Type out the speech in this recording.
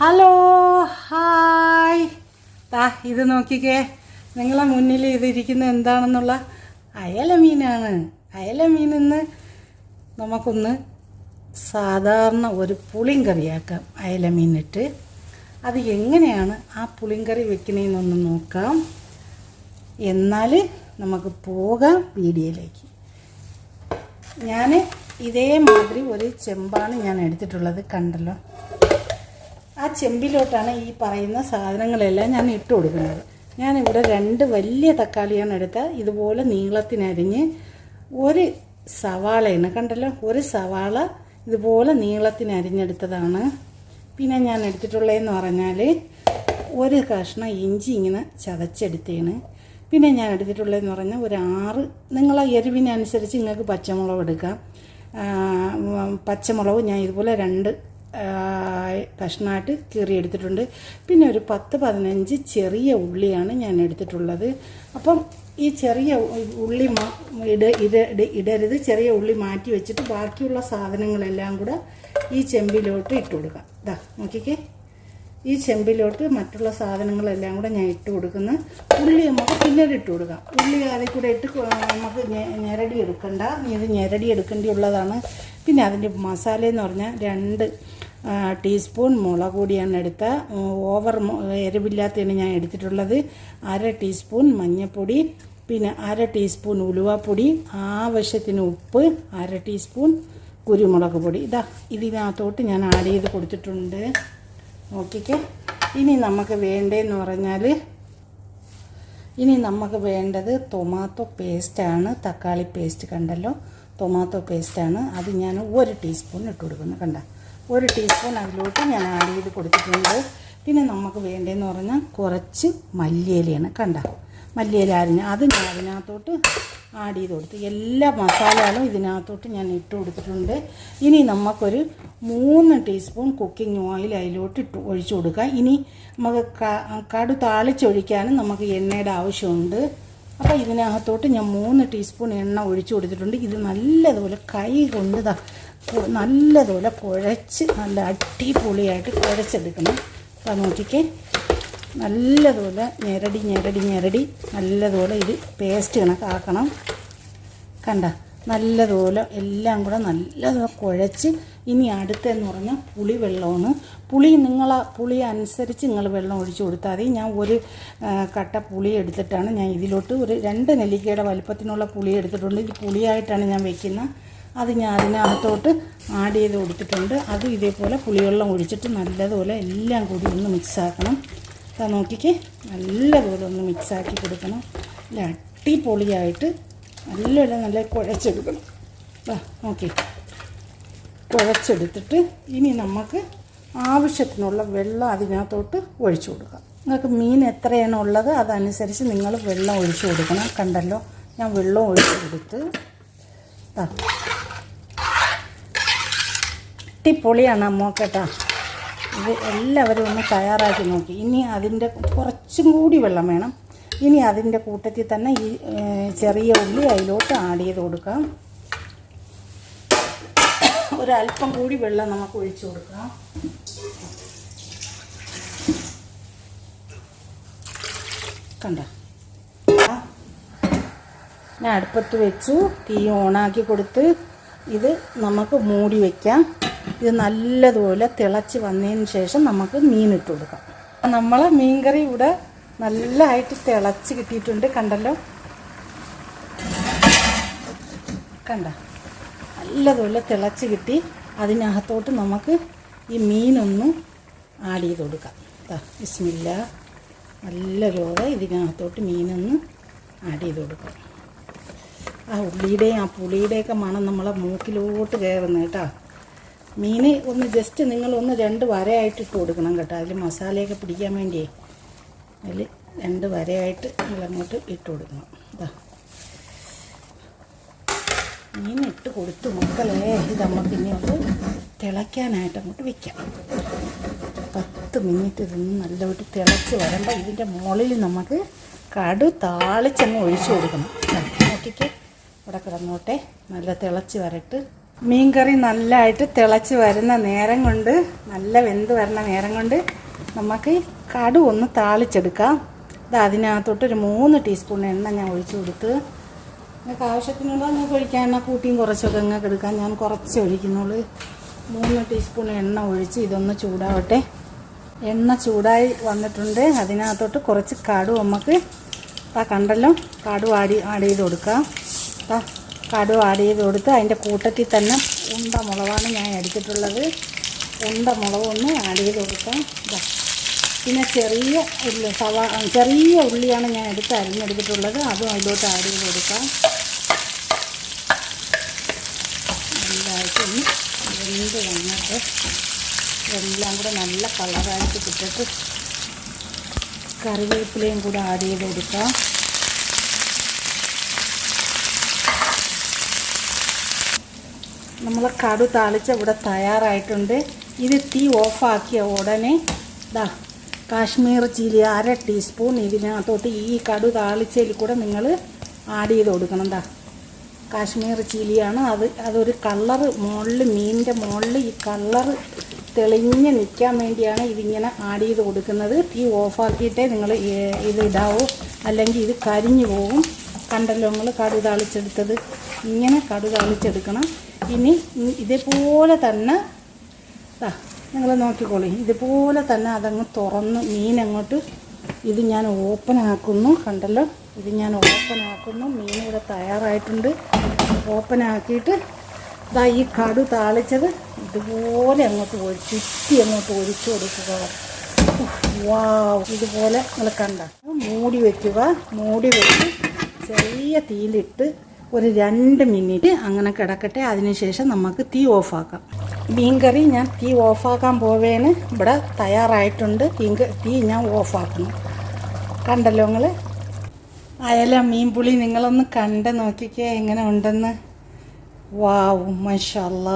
Hello hi. ഇത് നോക്കിക്കേ, നിങ്ങളെ മുന്നിൽ ഇതിരിക്കുന്നത് എന്താണെന്നുള്ള അയല മീനാണ്. അയല മീൻ ഇന്ന് നമുക്കൊന്ന് സാധാരണ ഒരു പുളിങ്കറിയാക്കാം. അയല മീനിട്ട് അത് എങ്ങനെയാണ് ആ പുളിങ്കറി വെക്കണേന്നൊന്ന് നോക്കാം. എന്നാൽ നമുക്ക് പോകാം വീഡിയോയിലേക്ക്. ഞാൻ ഇതേമാതിരി ഒരു ചെമ്പാണ് ഞാൻ എടുത്തിട്ടുള്ളത്, കണ്ടല്ലോ. ആ ചെമ്പിലോട്ടാണ് ഈ പറയുന്ന സാധനങ്ങളെല്ലാം ഞാൻ ഇട്ട് കൊടുക്കുന്നത്. ഞാനിവിടെ 2 വലിയ തക്കാളിയാണ് എടുത്തത്. ഇതുപോലെ നീളത്തിനരിഞ്ഞ് ഒരു സവാളയാണ്, കണ്ടല്ലോ, ഒരു സവാള ഇതുപോലെ നീളത്തിനരിഞ്ഞെടുത്തതാണ്. പിന്നെ ഞാൻ എടുത്തിട്ടുള്ളതെന്ന് പറഞ്ഞാൽ ഒരു കഷ്ണം ഇഞ്ചി ഇങ്ങനെ ചതച്ചെടുത്തേണ്. പിന്നെ ഞാൻ എടുത്തിട്ടുള്ളതെന്ന് പറഞ്ഞാൽ ഒരു 6, നിങ്ങളെ എരിവിനനുസരിച്ച് നിങ്ങൾക്ക് പച്ചമുളക് എടുക്കാം. പച്ചമുളക് ഞാൻ ഇതുപോലെ 2 കഷ്ണമായിട്ട് കീറിയെടുത്തിട്ടുണ്ട്. പിന്നെ ഒരു 10-15 ചെറിയ ഉള്ളിയാണ് ഞാൻ എടുത്തിട്ടുള്ളത്. അപ്പം ഈ ചെറിയ ഉള്ളി ഇടരുത്, ചെറിയ ഉള്ളി മാറ്റി വെച്ചിട്ട് ബാക്കിയുള്ള സാധനങ്ങളെല്ലാം കൂടെ ഈ ചെമ്പിലോട്ട് ഇട്ട് കൊടുക്കാം. ഇതാ നോക്കിക്കേ, ഈ ചെമ്പിലോട്ട് മറ്റുള്ള സാധനങ്ങളെല്ലാം കൂടെ ഞാൻ ഇട്ട് കൊടുക്കുന്ന. ഉള്ളി നമുക്ക് പിന്നീട് ഇട്ട് കൊടുക്കാം. ഉള്ളി അതിൽ കൂടെ ഇട്ട് നമുക്ക് ഞെരടി എടുക്കണ്ട, ഇത് ഞെരടി എടുക്കേണ്ടിയുള്ളതാണ്. പിന്നെ അതിൻ്റെ മസാല എന്ന് പറഞ്ഞാൽ 2 ടീസ്പൂൺ മുളക് പൊടിയാണ് എടുത്ത. ഓവർ എരിവില്ലാത്തതാണ് ഞാൻ എടുത്തിട്ടുള്ളത്. 1/2 ടീസ്പൂൺ മഞ്ഞൾപ്പൊടി, പിന്നെ 1/2 ടീസ്പൂൺ ഉലുവാപ്പൊടി, ആവശ്യത്തിന് ഉപ്പ്, 1/2 ടീസ്പൂൺ കുരുമുളക് പൊടി. ഇതിനകത്തോട്ട് ഞാൻ ആഡ് ചെയ്ത് കൊടുത്തിട്ടുണ്ട്. നോക്കിക്കേ. ഇനി നമുക്ക് വേണ്ടതെന്ന് പറഞ്ഞാൽ, ഇനി നമുക്ക് വേണ്ടത് ടൊമാറ്റോ പേസ്റ്റാണ്. തക്കാളി പേസ്റ്റ്, കണ്ടല്ലോ, ടൊമാറ്റോ പേസ്റ്റാണ്. അത് ഞാൻ 1 ടീസ്പൂൺ ഇട്ട് കൊടുക്കുന്നു, കണ്ട, 1 ടീസ്പൂൺ അതിലോട്ട് ഞാൻ ആഡ് ചെയ്ത് കൊടുത്തിട്ടുണ്ട്. പിന്നെ നമുക്ക് വേണ്ടതെന്ന് പറഞ്ഞാൽ കുറച്ച് മല്ലിയിലയാണ്, കണ്ട, മല്ലിയില അരിഞ്ഞ് അത് ഞാൻ അതിനകത്തോട്ട് ആഡ് ചെയ്ത് കൊടുത്തു. എല്ലാ മസാലകളും ഇതിനകത്തോട്ട് ഞാൻ ഇട്ട് കൊടുത്തിട്ടുണ്ട്. ഇനി നമുക്കൊരു 3 ടീസ്പൂൺ കുക്കിംഗ് ഓയിൽ അതിലോട്ട് ഒഴിച്ചു കൊടുക്കാം. ഇനി നമുക്ക് കടു താളിച്ചൊഴിക്കാനും നമുക്ക് എണ്ണയുടെ ആവശ്യമുണ്ട്. അപ്പോൾ ഇതിനകത്തോട്ട് ഞാൻ 3 ടീസ്പൂൺ എണ്ണ ഒഴിച്ചു കൊടുത്തിട്ടുണ്ട്. ഇത് നല്ലതുപോലെ കൈ കൊണ്ട് നല്ലതുപോലെ കുഴച്ച് നല്ല അടിപൊളിയായിട്ട് കുഴച്ചെടുക്കണം. അപ്പോൾ നോക്കിക്കേ, നല്ലതുപോലെ ഞെരടി നല്ലതുപോലെ ഇത് പേസ്റ്റ് കണക്കാക്കണം, കണ്ട, നല്ലതുപോലെ എല്ലാം കൂടെ നല്ലതുപോലെ കുഴച്ച്. ഇനി അടുത്തെന്ന് പറഞ്ഞാൽ പുളി വെള്ളമാണ്. പുളി അനുസരിച്ച് നിങ്ങൾ വെള്ളം ഒഴിച്ചു കൊടുത്താൽ മതി. ഞാൻ ഒരു കട്ട പുളി എടുത്തിട്ടാണ് ഞാൻ ഇതിലോട്ട് ഒരു 2 നെല്ലിക്കയുടെ വലുപ്പത്തിനുള്ള പുളി എടുത്തിട്ടുണ്ട്. ഈ പുളിയായിട്ടാണ് ഞാൻ വെക്കുന്നത്. അത് ഞാൻ അതിനകത്തോട്ട് ആഡ് ചെയ്ത് കൊടുത്തിട്ടുണ്ട്. അതും ഇതേപോലെ പുളിവെള്ളം ഒഴിച്ചിട്ട് നല്ലതുപോലെ എല്ലാം കൂടി ഒന്ന് മിക്സാക്കണം. നോക്കിക്കേ, നല്ലതുപോലെ ഒന്ന് മിക്സാക്കി കൊടുക്കണം. നല്ല അടിപൊളിയായിട്ട് നല്ല കുഴച്ചെടുക്കണം. നോക്കി കുഴച്ചെടുത്തിട്ട് ഇനി നമുക്ക് ആവശ്യത്തിനുള്ള വെള്ളം അതിനകത്തോട്ട് ഒഴിച്ചു കൊടുക്കാം. നിങ്ങൾക്ക് മീൻ എത്രയാണ് ഉള്ളത് അതനുസരിച്ച് നിങ്ങൾ വെള്ളം ഒഴിച്ചു കൊടുക്കണം. കണ്ടല്ലോ, ഞാൻ വെള്ളം ഒഴിച്ചു കൊടുത്ത്. അടിപൊളിയാണ് മോക്കട്ടാ. ഇത് എല്ലാവരും ഒന്ന് തയ്യാറാക്കി നോക്കി. ഇനി അതിൻ്റെ കുറച്ചും കൂടി വെള്ളം വേണം. ഇനി അതിൻ്റെ കൂട്ടത്തിൽ തന്നെ ഈ ചെറിയ ഉള്ളി അതിലോട്ട് ആഡ് ചെയ്ത് കൊടുക്കാം. ഒരല്പം കൂടി വെള്ളം നമുക്ക് ഒഴിച്ചു കൊടുക്കാം. കണ്ട, ഞാൻ അടുപ്പത്ത് വെച്ചു, തീ ഓണാക്കി കൊടുത്ത് ഇത് നമുക്ക് മൂടി വയ്ക്കാം. ഇത് നല്ലതുപോലെ തിളച്ച് വന്നതിന് ശേഷം നമുക്ക് മീനിട്ട് കൊടുക്കാം. നമ്മളെ മീൻകറി ഇവിടെ നല്ലതായിട്ട് തിളച്ച് കിട്ടിയിട്ടുണ്ട്, കണ്ടല്ലോ, കണ്ട, നല്ലതുപോലെ തിളച്ച് കിട്ടി. അതിനകത്തോട്ട് നമുക്ക് ഈ മീനൊന്ന് ആഡ് ചെയ്ത് കൊടുക്കാം. ബിസ്മില്ല, നല്ലതുപോലെ ഇതിനകത്തോട്ട് മീനൊന്ന് ആഡ് ചെയ്ത് കൊടുക്കാം. ആ ഉള്ളിയുടെയും ആ പുളിയുടെയൊക്കെ മണം നമ്മളെ മൂക്കിലോട്ട് കയറുന്നു കേട്ടോ. മീൻ ഒന്ന് ജസ്റ്റ് നിങ്ങളൊന്ന് 2 വരയായിട്ട് ഇട്ട് കൊടുക്കണം കേട്ടോ. അതിൽ മസാലയൊക്കെ പിടിക്കാൻ വേണ്ടിയേ അതിൽ 2 വരയായിട്ട് നിങ്ങളങ്ങോട്ട് ഇട്ട് കൊടുക്കണം. മീൻ ഇട്ട് കൊടുത്ത് മക്കളെ ഇത് നമുക്ക് ഇനി ഒന്ന് തിളയ്ക്കാനായിട്ട് അങ്ങോട്ട് വയ്ക്കാം. 10 മിനിറ്റ് ഇതൊന്ന് നല്ലതായിട്ട് തിളച്ച് വരുമ്പോൾ ഇതിൻ്റെ മുകളിൽ നമുക്ക് കടു താളിച്ചങ്ങ് ഒഴിച്ചു കൊടുക്കണം. നോക്കിക്കേ, ഇവിടെ കിടന്നോട്ടെ, നല്ല തിളച്ച് വരട്ട്. മീൻകറി നല്ലതായിട്ട് തിളച്ച് വരുന്ന നേരം കൊണ്ട്, നല്ല വെന്ത് വരുന്ന നേരം കൊണ്ട് നമുക്ക് കടു ഒന്ന് താളിച്ചെടുക്കാം. ഇത് അതിനകത്തോട്ടൊരു 3 ടീസ്പൂൺ എണ്ണ ഞാൻ ഒഴിച്ചു കൊടുത്ത്. നിങ്ങൾക്ക് ആവശ്യത്തിനുള്ള നിങ്ങൾക്ക് ഒഴിക്കാൻ എണ്ണ കൂട്ടിയും കുറച്ചൊക്കെ നിങ്ങൾക്ക് എടുക്കാം. ഞാൻ കുറച്ച് ഒഴിക്കുന്നുള്ളൂ. 3 ടീസ്പൂൺ എണ്ണ ഒഴിച്ച് ഇതൊന്ന് ചൂടാവട്ടെ. എണ്ണ ചൂടായി വന്നിട്ടുണ്ട്. അതിനകത്തോട്ട് കുറച്ച് കടു നമുക്ക് കണ്ടല്ലോ, കടു ആഡ് ചെയ്ത് കൊടുക്കാം. കടു ആഡ് ചെയ്ത് കൊടുത്ത് അതിൻ്റെ കൂട്ടത്തിൽ തന്നെ ഉണ്ട മുളകാണ് ഞാൻ എടുത്തിട്ടുള്ളത്. ഉണ്ട മുളകൊന്ന് ആഡ് ചെയ്ത് കൊടുക്കാം. പിന്നെ ചെറിയ ഉള്ളിയാണ് ഞാൻ അരിഞ്ഞെടുത്തിട്ടുള്ളത്. അതും അതിലോട്ട് ആഡ് ചെയ്ത് കൊടുക്കാം. നല്ലതായിട്ടൊന്ന് വെന്ത് വന്നിട്ട് എല്ലാം കൂടെ നല്ല കളറായിട്ട് കിട്ടിയിട്ട് കറിവേപ്പിലയും കൂടെ ആഡ് ചെയ്ത് കൊടുക്കാം. നമ്മൾ കടു താളിച്ച ഇവിടെ തയ്യാറായിട്ടുണ്ട്. ഇത് തീ ഓഫാക്കിയ ഉടനെ കാശ്മീർ ചില്ലി 1/2 ടീസ്പൂൺ ഇതിനകത്തോട്ട് ഈ കടു താളിച്ചതിൽ കൂടെ നിങ്ങൾ ആഡ് ചെയ്ത് കൊടുക്കണം. കാശ്മീർ ചില്ലിയാണ്. അതൊരു കളറ് മുകളിൽ, മീനിൻ്റെ മുകളിൽ ഈ കളറ് തെളിഞ്ഞ് നിൽക്കാൻ വേണ്ടിയാണ് ഇതിങ്ങനെ ആഡ് ചെയ്ത് കൊടുക്കുന്നത്. തീ ഓഫാക്കിയിട്ടേ നിങ്ങൾ ഇത് ഇടാവൂ, അല്ലെങ്കിൽ ഇത് കരിഞ്ഞു പോകും. കണ്ടല്ലോ നമ്മൾ കടു താളിച്ചെടുത്തത്. ഇങ്ങനെ കടു താളിച്ചെടുക്കണം. ഇനി ഇതേപോലെ തന്നെ നിങ്ങൾ നോക്കിക്കോളി, ഇതുപോലെ തന്നെ അതങ്ങ് തുറന്ന് മീനങ്ങോട്ട് ഇത് ഞാൻ ഓപ്പൺ ആക്കുന്നു. കണ്ടല്ലോ, ഇത് ഞാൻ ഓപ്പൺ ആക്കുന്നു. മീൻ ഇവിടെ തയ്യാറായിട്ടുണ്ട്. ഓപ്പൺ ആക്കിയിട്ട് ഈ കടു താളിച്ചത് ഇതുപോലെ അങ്ങോട്ട് ചുറ്റി അങ്ങോട്ട് ഒഴിച്ചു കൊടുക്കുക. വാവ്, ഇതുപോലെ നിങ്ങൾ കണ്ട മൂടി വയ്ക്കുക. മൂടി വെച്ച് ചെറിയ തീയിലിട്ട് ഒരു 2 മിനിറ്റ് അങ്ങനെ കിടക്കട്ടെ. അതിനുശേഷം നമുക്ക് തീ ഓഫാക്കാം. മീൻകറി ഞാൻ തീ ഓഫാക്കാൻ പോവേന് ഇവിടെ തയ്യാറായിട്ടുണ്ട്. തീ ഞാൻ ഓഫാക്കുന്നു. കണ്ടല്ലോ നിങ്ങൾ അയല മീൻപുളി നിങ്ങളൊന്ന് കണ്ട് നോക്കിക്കേ എങ്ങനെ ഉണ്ടെന്ന്. വാവ്, മാഷാ അല്ലാ.